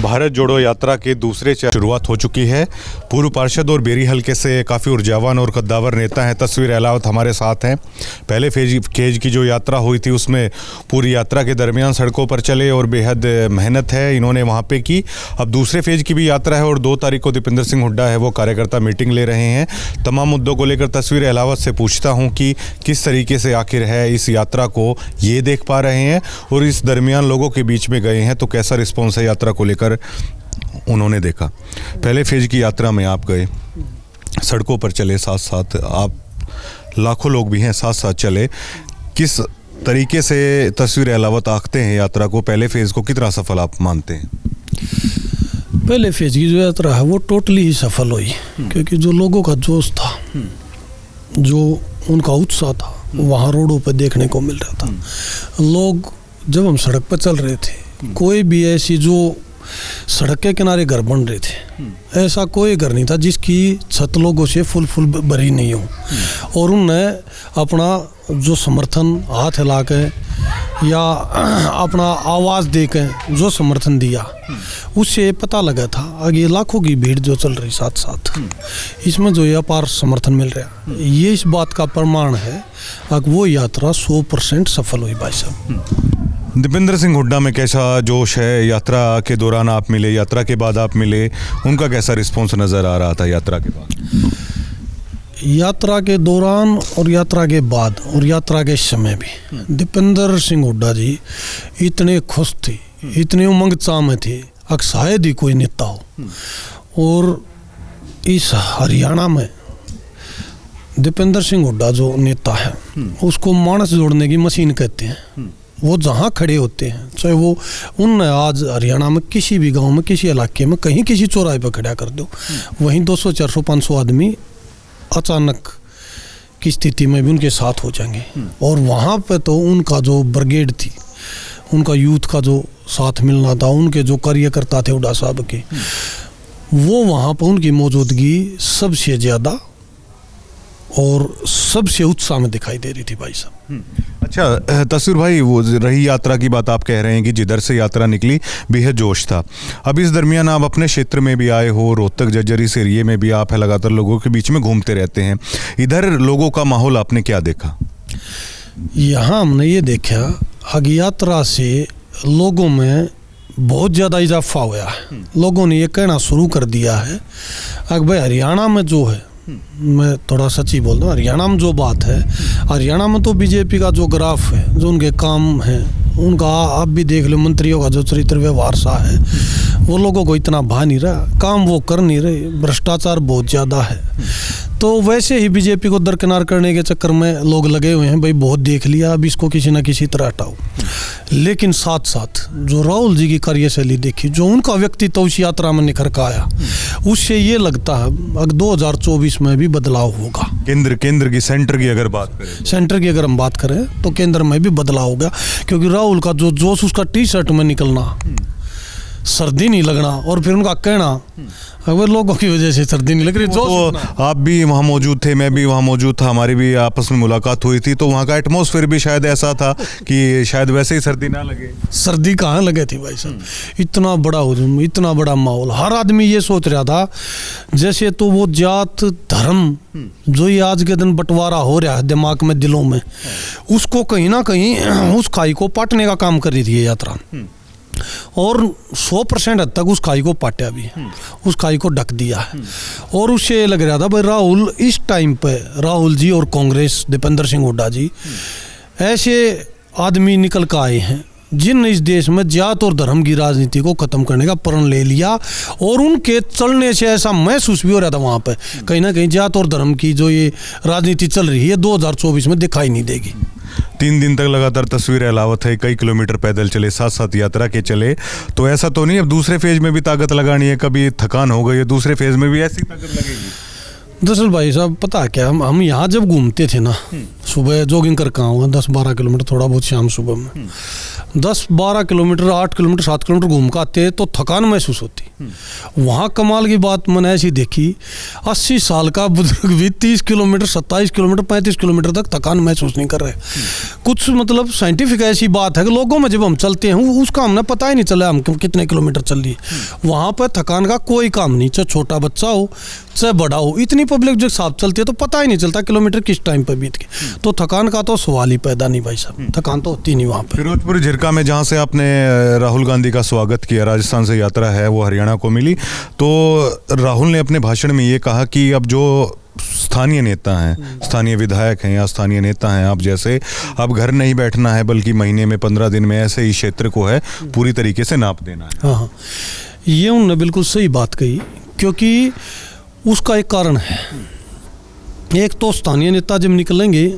भारत जोड़ो यात्रा के दूसरे चरण शुरुआत हो चुकी है। पूर्व पार्षद और बेरी हल्के से काफ़ी ऊर्जावान और कद्दावर नेता हैं तस्वीर अहलावत हमारे साथ हैं। पहले फेज की जो यात्रा हुई थी उसमें पूरी यात्रा के दरमियान सड़कों पर चले और बेहद मेहनत है इन्होंने वहाँ पे की। अब दूसरे फेज की भी यात्रा है और 2 तारीख को दीपेंद्र सिंह हुड्डा है वो कार्यकर्ता मीटिंग ले रहे हैं। तमाम मुद्दों को लेकर तस्वीर अहलावत से पूछता हूँ कि किस तरीके से आखिर है इस यात्रा को ये देख पा रहे हैं और इस दरमियान लोगों के बीच में गए हैं तो कैसा रिस्पॉन्स है यात्रा को लेकर उन्होंने देखा। पहले फेज की यात्रा में आप गए, सड़कों पर चले, साथ साथ आप लाखों लोग भी हैं साथ साथ चले। किस तरीके से तस्वीर अहलावत आंकते हैं यात्रा को? पहले फेज को कितना सफल आप मानते हैं? पहले फेज की जो यात्रा है वो टोटली ही सफल हुई, क्योंकि जो लोगों का जोश था, जो उनका उत्साह था वहाँ रोडों पर देखने को मिल रहा था। लोग जब हम सड़क पर चल रहे थे, कोई भी ऐसी जो सड़क के किनारे घर बन रहे थे, ऐसा कोई घर नहीं था जिसकी छत लोगों से फुल भरी नहीं हो। और उनने अपना जो समर्थन हाथ हिला के या अपना आवाज़ दे के जो समर्थन दिया उससे पता लगा था आगे लाखों की भीड़ जो चल रही साथ साथ इसमें जो अपार समर्थन मिल रहा, ये इस बात का प्रमाण है कि वो यात्रा 100% सफल हुई भाई साहब। दीपेंद्र सिंह हुड्डा में कैसा जोश है? यात्रा के दौरान आप मिले, यात्रा के बाद आप मिले, उनका कैसा रिस्पॉन्स नज़र आ रहा था यात्रा के बाद? यात्रा के दौरान और यात्रा के बाद और यात्रा के समय भी दीपेंद्र सिंह हुड्डा जी इतने खुश थे, इतने उमंग चाह में थे कि शायद ही कोई नेता हो। और इस हरियाणा में दीपेंद्र सिंह हुड्डा जो नेता है उसको मानस जोड़ने की मशीन कहते हैं। वो जहाँ खड़े होते हैं, चाहे वो उन आज हरियाणा में किसी भी गांव में, किसी इलाके में, कहीं किसी चौराहे पर खड़ा कर दो, वहीं 200, 400, 500 आदमी अचानक की स्थिति में भी उनके साथ हो जाएंगे। और वहाँ पे तो उनका जो ब्रिगेड थी, उनका यूथ का जो साथ मिलना था, उनके जो कार्यकर्ता थे हुड्डा साहब के, वो वहाँ पर उनकी मौजूदगी सबसे ज़्यादा और सबसे उत्साह में दिखाई दे रही थी भाई साहब। अच्छा तस्वीर भाई, वो रही यात्रा की बात, आप कह रहे हैं कि जिधर से यात्रा निकली बेहद जोश था। अब इस दरमियान आप अपने क्षेत्र में भी आए हो, रोहतक जज्जर इस एरिए में भी आप है, लगातार लोगों के बीच में घूमते रहते हैं। इधर लोगों का माहौल आपने क्या देखा? यहाँ हमने ये देखा आगे यात्रा से लोगों में बहुत ज़्यादा इजाफा हुआ है। लोगों ने ये कहना शुरू कर दिया है कि भाई हरियाणा में जो है, मैं थोड़ा सच्ची बोल रहा हूँ, हरियाणा में जो बात है, हरियाणा में तो बीजेपी का जो ग्राफ है, जो उनके काम है, उनका आप भी देख लो, मंत्रियों का जो चरित्र व्यवहार सा है, वो लोगों को इतना भा नहीं रहा, काम वो कर नहीं रहे, भ्रष्टाचार बहुत ज़्यादा है। तो वैसे ही बीजेपी को दरकिनार करने के चक्कर में लोग लगे हुए हैं, भाई बहुत देख लिया, अब इसको किसी न किसी तरह हटाओ। लेकिन साथ साथ जो राहुल जी की कार्यशैली देखी, जो उनका व्यक्तित्व उस यात्रा में निखर कर आया, उससे ये लगता है अगर 2024 में भी बदलाव होगा। केंद्र की, सेंटर की अगर बात करें, सेंटर की अगर हम बात करें तो केंद्र में भी बदलाव होगा, क्योंकि राहुल का जो जोश, उसका टी-शर्ट में निकलना, सर्दी नहीं लगना, और फिर उनका कहना अगर लोगों की वजह से सर्दी नहीं लग रही। तो आप भी वहाँ मौजूद थे, मैं भी वहाँ मौजूद था, हमारी भी आपस में मुलाकात हुई थी, तो वहाँ का एटमॉस्फेयर भी शायद ऐसा था कि शायद वैसे ही सर्दी ना लगे। सर्दी कहाँ लगे थी भाई साहब? इतना बड़ा हुजूम, इतना बड़ा माहौल, हर आदमी ये सोच रहा था जैसे तो वो जात धर्म जो ये आज के दिन बंटवारा हो रहा है दिमाग में, दिलों में, उसको कहीं ना कहीं उस खाई को पाटने का काम कर रही थी ये यात्रा। और 100% हद तक उस खाई को पाटा भी, उस खाई को ढक दिया है। और उससे लग रहा था भाई राहुल इस टाइम पे, राहुल जी और कांग्रेस, दीपेंद्र सिंह हुड्डा जी ऐसे आदमी निकल कर आए हैं जिन इस देश में जात और धर्म की राजनीति को खत्म करने का प्रण ले लिया। और उनके चलने से ऐसा महसूस भी हो रहा था वहाँ पे कहीं ना कहीं जात और धर्म की जो ये राजनीति चल रही है 2024 में दिखाई नहीं देगी। 3 दिन तक लगातार तस्वीर अहलावत है, कई किलोमीटर पैदल चले, साथ साथ यात्रा के चले, तो ऐसा तो नहीं अब दूसरे फेज में भी ताकत लगानी है? कभी थकान हो गई है, दूसरे फेज में भी ऐसी ताकत लगेगी? दरअसल भाई साहब पता क्या, हम यहाँ जब घूमते थे ना, सुबह जॉगिंग करके आऊँगा 10-12 किलोमीटर, थोड़ा बहुत शाम सुबह में 10-12 किलोमीटर, 8 किलोमीटर, 7 किलोमीटर घूम कर आते तो थकान महसूस होती। वहाँ कमाल की बात मैंने ऐसी देखी, 80 साल का बुजुर्ग भी 30 किलोमीटर, 27 किलोमीटर, 35 किलोमीटर तक थकान महसूस नहीं कर रहे। कुछ मतलब साइंटिफिक ऐसी बात है कि लोगों में जब हम चलते हैं उसका हमने पता ही नहीं चला हम कितने किलोमीटर चल लिए। वहाँ पर थकान का कोई काम नहीं, चाहे छोटा बच्चा हो चाहे बड़ा हो, इतनी पब्लिक जो साथ चलती है तो पता ही नहीं चलता किलोमीटर किस टाइम पर बीत गए। तो थकान का तो सवाल ही पैदा नहीं भाई साहब, थकान तो होती नहीं वहाँ पर। फिरोजपुर झिरका में जहाँ से आपने राहुल गांधी का स्वागत किया, राजस्थान से यात्रा है वो हरियाणा को मिली, तो राहुल ने अपने भाषण में ये कहा कि अब जो स्थानीय नेता हैं, स्थानीय विधायक हैं या स्थानीय नेता हैं आप जैसे, अब घर नहीं बैठना है बल्कि महीने में 15 दिन में ऐसे ही क्षेत्र को है पूरी तरीके से नाप देना है। हाँ, ये उन्होंने बिल्कुल सही बात कही, क्योंकि उसका एक कारण है। एक तो स्थानीय नेता जब निकलेंगे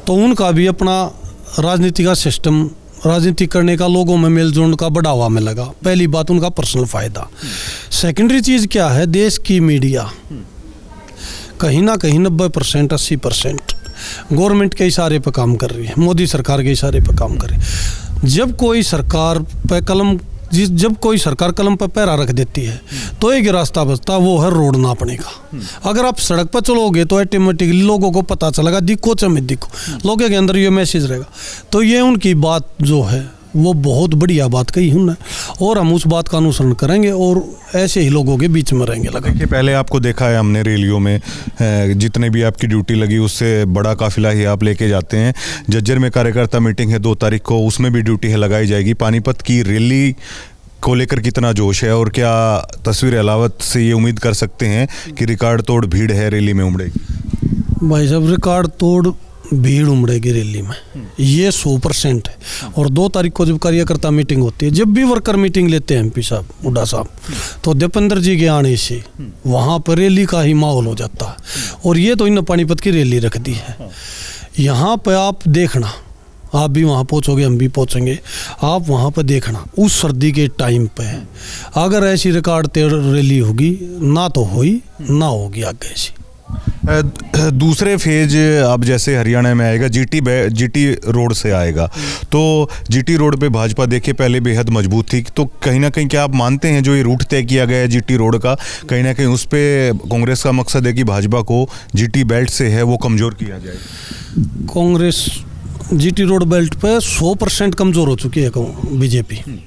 तो उनका भी अपना राजनीति का सिस्टम, राजनीति करने का, लोगों में मेलजोल का बढ़ावा मिलेगा। पहली बात उनका पर्सनल फायदा। सेकेंडरी चीज़ क्या है, देश की मीडिया कहीं ना कहीं 90% 80% गवर्नमेंट के इशारे पर काम कर रही है, मोदी सरकार के इशारे पर काम कर रही है। जब कोई सरकार कलम पर पैरा रख देती है तो एक रास्ता बचता, वो है रोड नापने का। अगर आप सड़क पर चलोगे तो ऑटोमेटिकली लोगों को पता चलेगा, दिखो चाहे मत दिखो, लोगों के अंदर ये मैसेज रहेगा। तो ये उनकी बात जो है वो बहुत बढ़िया बात कही उन्होंने, और हम उस बात का अनुसरण करेंगे और ऐसे ही लोगों के बीच में रहेंगे। लगा देखिए, पहले आपको देखा है हमने रैलियों में, जितने भी आपकी ड्यूटी लगी उससे बड़ा काफिला ही आप लेके जाते हैं। जज्जर में कार्यकर्ता मीटिंग है 2 तारीख को, उसमें भी ड्यूटी है लगाई जाएगी। पानीपत की रैली को लेकर कितना जोश है, और क्या तस्वीर अलावत से ये उम्मीद कर सकते हैं कि रिकॉर्ड तोड़ भीड़ है रैली में उमड़ेगी? भाई साहब, रिकॉर्ड तोड़ भीड़ उमड़ेगी रैली में, ये 100% है। और 2 तारीख को जब कार्यकर्ता मीटिंग होती है, जब भी वर्कर मीटिंग लेते हैं एमपी साहब, हुड्डा साहब, तो दीपेंद्र जी के आने से वहाँ पर रैली का ही माहौल हो जाता है। और ये तो इन पानीपत की रैली रख दी है। यहाँ पर आप देखना, आप भी वहाँ पहुँचोगे, हम भी पहुँचेंगे, आप वहाँ पर देखना उस सर्दी के टाइम पे अगर ऐसी रिकॉर्ड तोड़ रैली होगी, ना तो हुई ना होगी आगे ऐसी। दूसरे फेज अब जैसे हरियाणा में आएगा, जीटी रोड से आएगा, तो जीटी रोड पे भाजपा देखिए पहले बेहद मजबूत थी, तो कहीं ना कहीं क्या आप मानते हैं जो ये रूट तय किया गया है जीटी रोड का, कहीं ना कहीं उस पर कांग्रेस का मकसद है कि भाजपा को जीटी बेल्ट से है वो कमज़ोर किया जाए? कांग्रेस जीटी रोड बेल्ट पे 100% कमज़ोर हो चुकी है बीजेपी।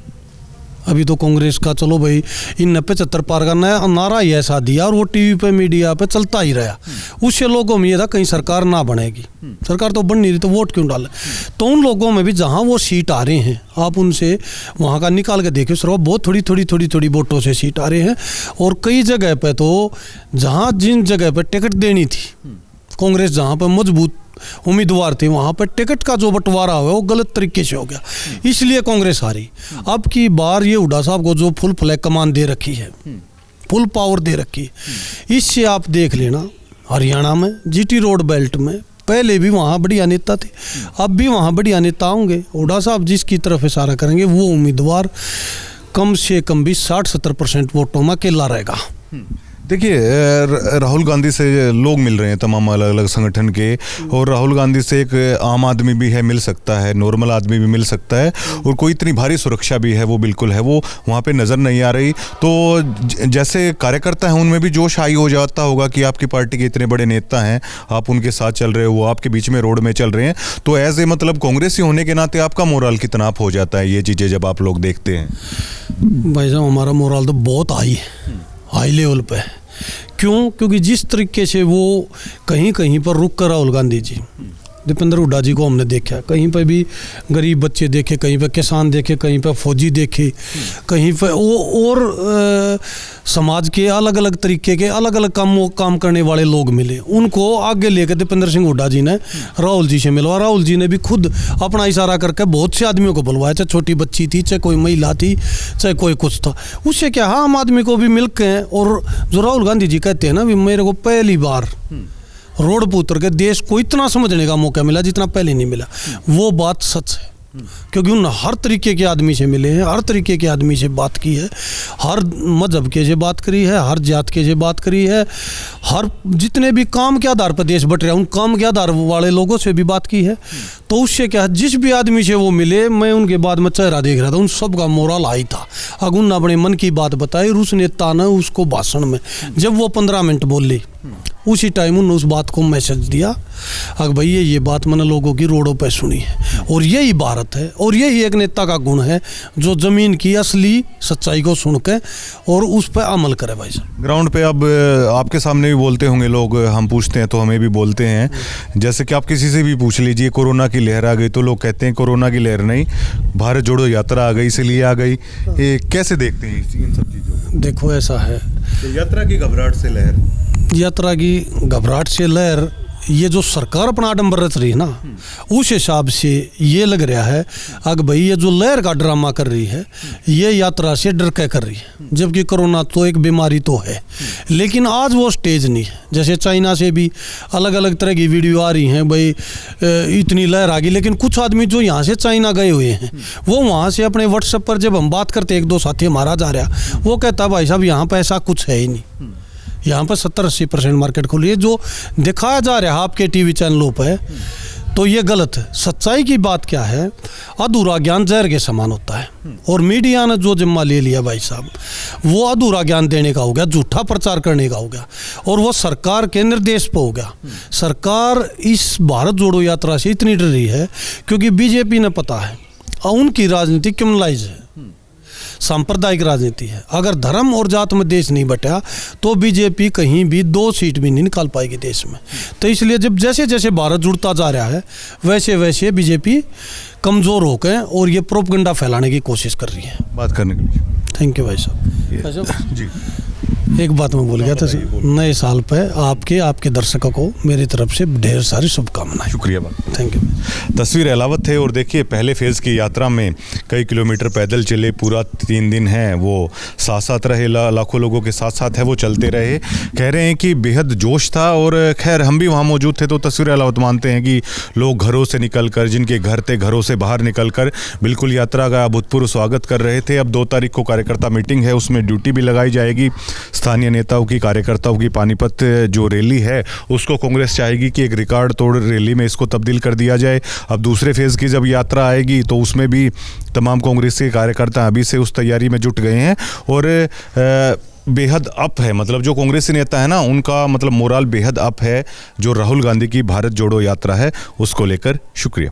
अभी तो कांग्रेस का चलो भाई इन 75 पार का नारा ही ऐसा दिया, और वो टीवी पे मीडिया पे चलता ही रहा। उससे लोगों में ये था कहीं सरकार ना बनेगी, सरकार तो बन नहीं रही तो वोट क्यों डाले। तो उन लोगों में भी जहाँ वो सीट आ रहे हैं, आप उनसे वहाँ का निकाल के देखिए सर, बहुत थोड़ी वोटों से सीट आ रहे हैं। और कई जगह पे तो जहाँ जिन जगह पे टिकट देनी थी, कांग्रेस जहाँ पर मजबूत उम्मीदवार थे, वहाँ पर टिकट का जो बंटवारा हुआ वो गलत तरीके से हो गया, इसलिए कांग्रेस हारी। अब की बार ये हुड्डा साहब को जो फुल फ्लैग कमान दे रखी है, फुल पावर दे रखी है, इससे आप देख लेना हरियाणा में जीटी रोड बेल्ट में पहले भी वहाँ बढ़िया नेता थे, अब भी वहाँ बढ़िया नेता होंगे। हुड्डा साहब जिसकी तरफ इशारा करेंगे वो उम्मीदवार कम से कम भी 60-70% वोटों में अकेला रहेगा। देखिए, राहुल गांधी से लोग मिल रहे हैं तमाम अलग अलग संगठन के, और राहुल गांधी से एक आम आदमी भी है मिल सकता है, नॉर्मल आदमी भी मिल सकता है, और कोई इतनी भारी सुरक्षा भी है वो बिल्कुल है, वो वहाँ पे नज़र नहीं आ रही। तो जैसे कार्यकर्ता हैं उनमें भी जोश हाई हो जाता होगा कि आपकी पार्टी के इतने बड़े नेता हैं, आप उनके साथ चल रहे हो, वो आपके बीच में रोड में चल रहे हैं, तो एज ए मतलब कांग्रेसी होने के नाते आपका मोरल कितना अप हो जाता है ये चीज़ें जब आप लोग देखते हैं? भाई साहब, हमारा मोरल तो बहुत हाई लेवल पे है। क्यों? क्योंकि जिस तरीके से वो कहीं कहीं पर रुक कर राहुल गांधी जी, दीपेंद्र हुड्डा जी को हमने देखा, कहीं पर भी गरीब बच्चे देखे, कहीं पर किसान देखे, कहीं पर फौजी देखे, कहीं पर और समाज के अलग अलग तरीके के अलग अलग काम करने वाले लोग मिले, उनको आगे लेकर दीपेंद्र सिंह हुड्डा जी ने राहुल जी से मिलवा। राहुल जी ने भी खुद अपना इशारा करके बहुत से आदमियों को बुलवाया, चाहे छोटी बच्ची थी, चाहे कोई महिला थी, चाहे कोई कुछ था, उससे क्या आम आदमी को भी मिल के। और जो राहुल गांधी जी कहते हैं ना, भी मेरे को पहली बार रोड पर उतर के देश को इतना समझने का मौका मिला जितना पहले नहीं मिला, वो बात सच है। क्योंकि उन हर तरीके के आदमी से मिले हैं, हर तरीके के आदमी से बात की है, हर मजहब के से बात करी है, हर जात के से बात करी है, हर जितने भी काम के आधार पर देश बट रहे हैं उन काम के आधार वाले लोगों से भी बात की है। तो उससे क्या है, जिस भी आदमी से वो मिले, मैं उनके बाद में चेहरा देख रहा था, उन सब का मोरल हाई था। अगर उन अपने मन की बात बताई, उस नेता ने उसको भाषण में जब वो 15 मिनट बोली, उसी टाइम उन्होंने उस बात को मैसेज दिया, अगर भाई ये बात मैंने लोगों की रोडों पे सुनी है। और यही भारत है, और यही एक नेता का गुण है जो जमीन की असली सच्चाई को सुन के और उस पर अमल करे। भाई साहब ग्राउंड पे अब आपके सामने भी बोलते होंगे लोग, हम पूछते हैं तो हमें भी बोलते हैं, जैसे कि आप किसी से भी पूछ लीजिए कोरोना की लहर आ गई तो लोग कहते हैं कोरोना की लहर नहीं, भारत जोड़ो यात्रा आ गई इसलिए आ गई। कैसे देखते हैं इन सब चीज़ों को? देखो ऐसा है, तो यात्रा की घबराहट से लहर, यात्रा की घबराहट से लहर, ये जो सरकार अपना आडम्बर रच रही है ना, उस हिसाब से ये लग रहा है अगर भाई ये जो लहर का ड्रामा कर रही है ये यात्रा से डर के कर रही है, जबकि कोरोना तो एक बीमारी तो है, लेकिन आज वो स्टेज नहीं है। जैसे चाइना से भी अलग अलग तरह की वीडियो आ रही हैं, भाई इतनी लहर आ गई, लेकिन कुछ आदमी जो यहाँ से चाइना गए हुए हैं वो वहाँ से अपने व्हाट्सएप पर जब हम बात करते, एक दो साथी हमारा जा रहा, वो कहता भाई साहब यहाँ पर ऐसा कुछ है ही नहीं, यहाँ पर 70-80% मार्केट खुली है। जो दिखाया जा रहा है आपके टीवी चैनलों पर तो ये गलत है। सच्चाई की बात क्या है, अधूरा ज्ञान जहर के समान होता है, और मीडिया ने जो जिम्मा ले लिया भाई साहब, वो अधूरा ज्ञान देने का हो गया, झूठा प्रचार करने का हो गया, और वो सरकार के निर्देश पर हो गया। सरकार इस भारत जोड़ो यात्रा से इतनी डर रही है क्योंकि बीजेपी ने पता है उनकी राजनीति क्रिमिनलाइज है, सांप्रदायिक राजनीति है। अगर धर्म और जात में देश नहीं बटा तो बीजेपी कहीं भी 2 सीट भी नहीं निकाल पाएगी देश में। तो इसलिए जब जैसे जैसे भारत जुड़ता जा रहा है वैसे वैसे बीजेपी कमज़ोर होकर और ये प्रोपगंडा फैलाने की कोशिश कर रही है। बात करने के लिए थैंक यू भाई साहब। जी, एक बात मैं भूल गया था, नए साल पर आपके दर्शकों को मेरी तरफ से ढेर सारी शुभकामनाएं। शुक्रिया बात। Thank you. तस्वीर अलावत है, और देखिए पहले फेज़ की यात्रा में कई किलोमीटर पैदल चले, पूरा 3 दिन है वो साथ साथ रहे, लाखों लोगों के साथ साथ है वो चलते रहे। कह रहे हैं कि बेहद जोश था, और खैर हम भी वहाँ मौजूद थे तो तस्वीर अलावत मानते हैं कि लोग घरों से निकल कर, जिनके घर थे घरों से बाहर निकल कर बिल्कुल यात्रा का अभूतपूर्व स्वागत कर रहे थे। अब 2 तारीख को कार्यकर्ता मीटिंग है, उसमें ड्यूटी भी लगाई जाएगी। स्थानीय नेताओं की, कार्यकर्ताओं की पानीपत जो रैली है उसको कांग्रेस चाहेगी कि एक रिकॉर्ड तोड़ रैली में इसको तब्दील कर दिया जाए। अब दूसरे फेज़ की जब यात्रा आएगी तो उसमें भी तमाम कांग्रेस के कार्यकर्ता अभी से उस तैयारी में जुट गए हैं, और बेहद अप है, मतलब जो कांग्रेसी नेता है ना उनका मतलब मोराल बेहद अप है, जो राहुल गांधी की भारत जोड़ो यात्रा है उसको लेकर। शुक्रिया।